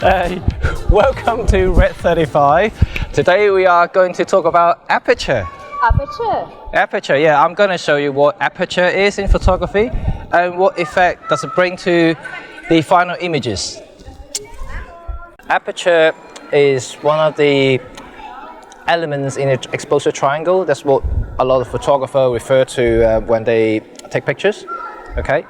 Welcome to Red 35. Today we are going to talk about aperture. Aperture? Aperture, yeah. I'm going to show you what aperture is in photography and what effect does it bring to the final images. Aperture is one of the elements in an exposure triangle. That's what a lot of photographers refer to when they take pictures. Okay,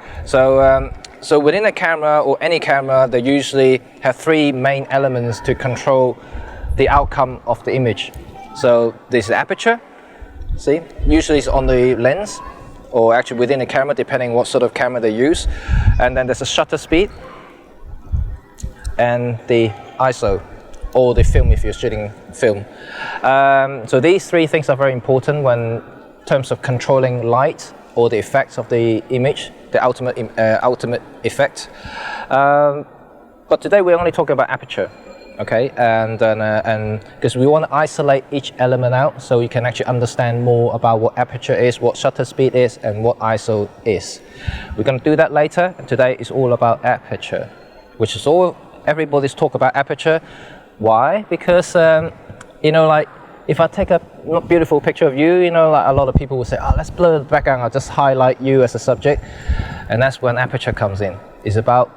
so within a camera or any camera, they usually have three main elements to control the outcome of the image. So this is aperture. See, usually it's on the lens, or actually within the camera, depending what sort of camera they use. And then there's a shutter speed, and the ISO, or the film if you're shooting film. So these three things are very important when in terms of controlling light or the effects of the image, the ultimate effect. But today we're only talking about aperture, okay? And because we want to isolate each element out so you can actually understand more about what aperture is, what shutter speed is, and what ISO is. We're going to do that later. Today is all about aperture, which is all everybody's talk about aperture. Why? Because you know, like if I take a beautiful picture of you, you know, like a lot of people will say, oh, let's blur the background, I'll just highlight you as a subject. And that's when aperture comes in. It's about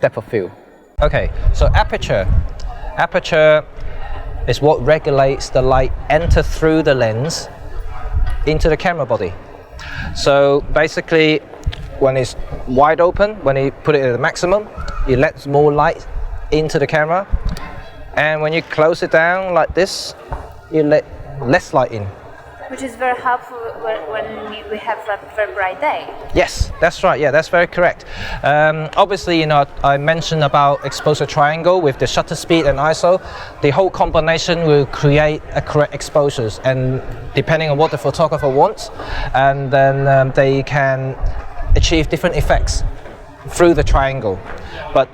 depth of field. Okay, so aperture is what regulates the light enter through the lens into the camera body. So basically, when it's wide open, when you put it at the maximum, it lets more light into the camera. And when you close it down like this, you let less light in. Which is very helpful when we have a very bright day. Yes, that's right. Yeah, that's very correct. Obviously, you know, I mentioned about exposure triangle with the shutter speed and ISO. The whole combination will create a correct exposures, and depending on what the photographer wants, and then they can achieve different effects through the triangle. But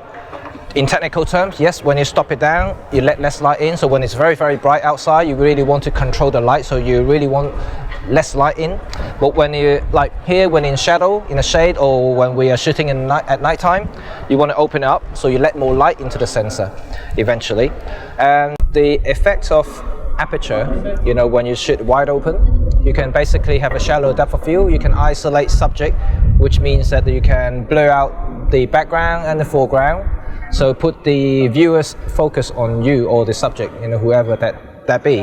in technical terms, yes, when you stop it down, you let less light in. So when it's very, very bright outside, you really want to control the light, so you really want less light in. But when you, like here, when in shadow, in a shade, or when we are shooting at night time, you want to open it up, so you let more light into the sensor eventually. And the effects of aperture, you know, when you shoot wide open, you can basically have a shallow depth of field. You can isolate subject, which means that you can blur out the background and the foreground. So put the viewer's focus on you or the subject, you know, whoever that be.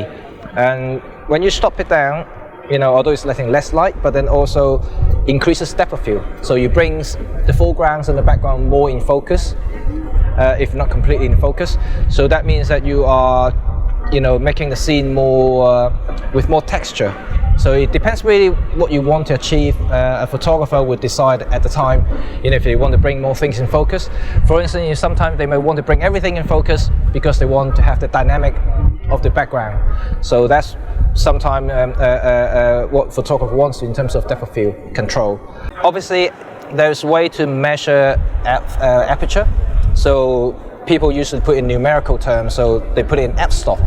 And when you stop it down, you know, although it's letting less light, but then also increases depth of field. So you brings the foregrounds and the background more in focus, if not completely in focus. So that means that you are, you know, making the scene more with more texture. So it depends really what you want to achieve. A photographer would decide at the time, you know, if they want to bring more things in focus. For instance, sometimes they may want to bring everything in focus because they want to have the dynamic of the background. So that's sometimes what photographer wants in terms of depth of field control. Obviously, there's a way to measure aperture. So people usually put in numerical terms, so they put in f-stop.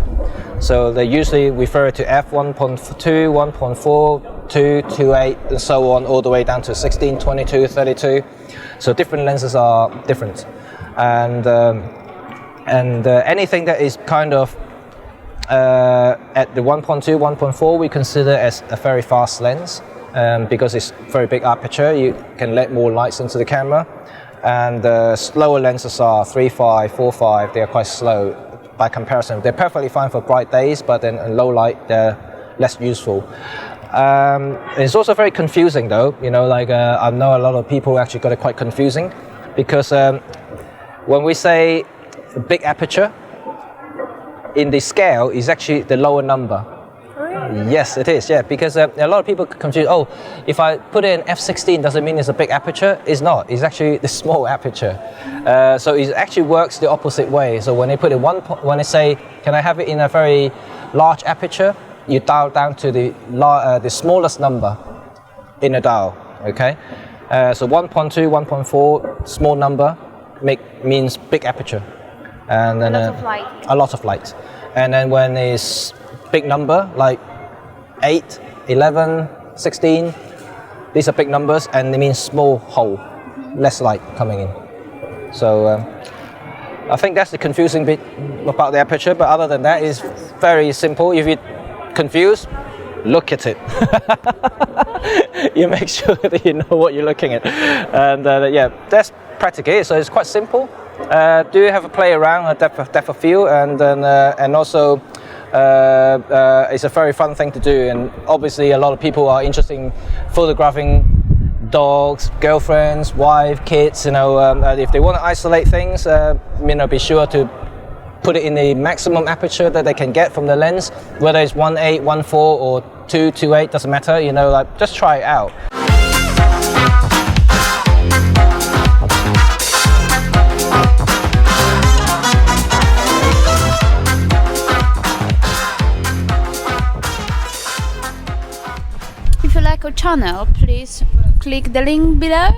So they usually refer to f1.2, 1.4, 2, 2.8, and so on, all the way down to 16, 22, 32. So different lenses are different. And anything that is kind of at the 1.2, 1.4, we consider as a very fast lens because it's very big aperture. You can let more lights into the camera. And the slower lenses are 3.5, 4.5, they are quite slow by comparison. They're perfectly fine for bright days, but then in low light, they're less useful. It's also very confusing though, you know, like I know a lot of people actually got it quite confusing because when we say big aperture, in the scale is actually the lower number. Yes, it is, yeah, because a lot of people confuse, oh, if I put it in f16, does it mean it's a big aperture? It's not, it's actually the small aperture. So it actually works the opposite way. So when they put it when they say, can I have it in a very large aperture, you dial down to the smallest number in a dial, okay? So 1.2, 1.4, small number means big aperture. And then a lot of light. And then when it's big number, like 8, 11, 16, these are big numbers, and they mean small hole, less light coming in. So I think that's the confusing bit about the aperture, but other than that, it's very simple. If you're confused, look at it. You make sure that you know what you're looking at. And yeah, that's practically it. So it's quite simple. Do have a play around, a depth of field, and also it's a very fun thing to do. And obviously, a lot of people are interested in photographing dogs, girlfriends, wife, kids. If they want to isolate things, be sure to put it in the maximum aperture that they can get from the lens, whether it's 1.8, 1.4, or 2.8, doesn't matter. Just try it out. If you like our channel, please click the link below